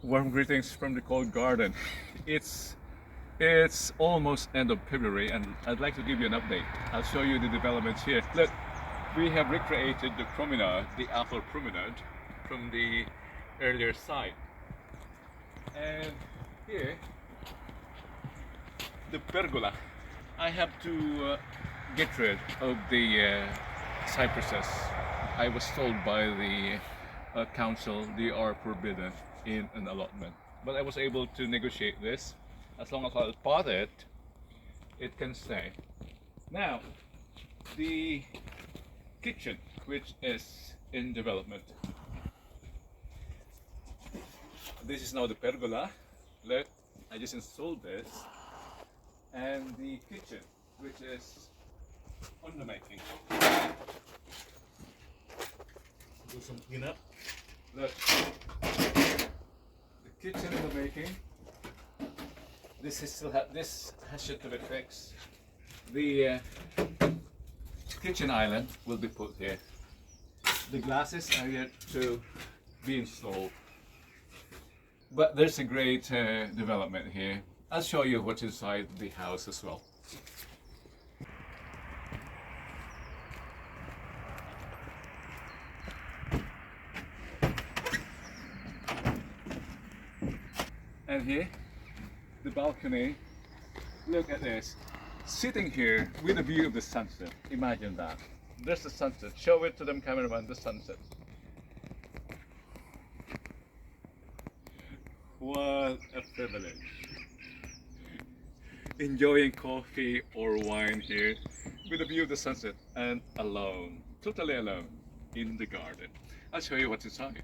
Warm greetings from the cold garden. It's it's almost end of February and I'd like to give you an update. I'll show you the developments here. Look, we have recreated the promenade, the apple promenade from the earlier site. And here, the pergola. I have to get rid of the cypresses. I was told by the council they are forbidden in an allotment. But I was able to negotiate this. As long as I pot it, it can stay. Now, the kitchen, which is in development. This is now the pergola. Look, I just installed this. And the kitchen, which is on the making. Do some cleanup. Look, the kitchen in the making. This is this has yet to be fixed. The kitchen island will be put here. The glasses are yet to be installed. But there's a great development here. I'll show you what's inside the house as well. And here, the balcony. Look at this. Sitting here with a view of the sunset. Imagine that. There's the sunset. Show it to them, cameraman, the sunset. What a privilege. Enjoying coffee or wine here with a view of the sunset and alone, totally alone in the garden. I'll show you what's inside.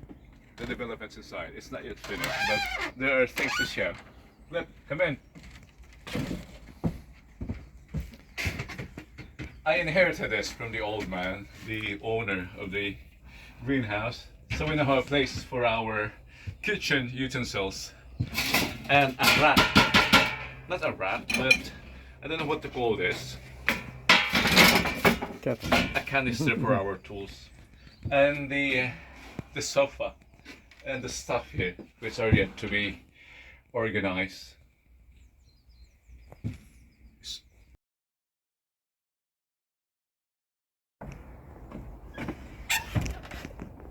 The developments inside. It's not yet finished, but there are things to show. Look, come in. I inherited this from the old man, the owner of the greenhouse. So we now have a place for our kitchen utensils. And a rat. Not a rat, but I don't know what to call this. Cat. A canister for our tools. And the sofa. And the stuff here, which are yet to be organized.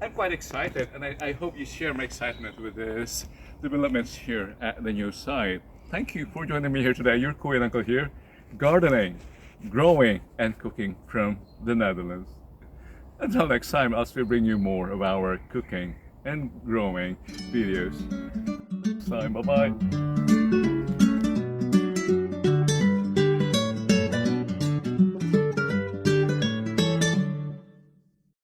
I'm quite excited, and I hope you share my excitement with this developments here at the new site. Thank you for joining me here today. Your Kuya Uncle here, gardening, growing, and cooking from the Netherlands. Until next time, as we bring you more of our cooking and growing videos. So, bye-bye.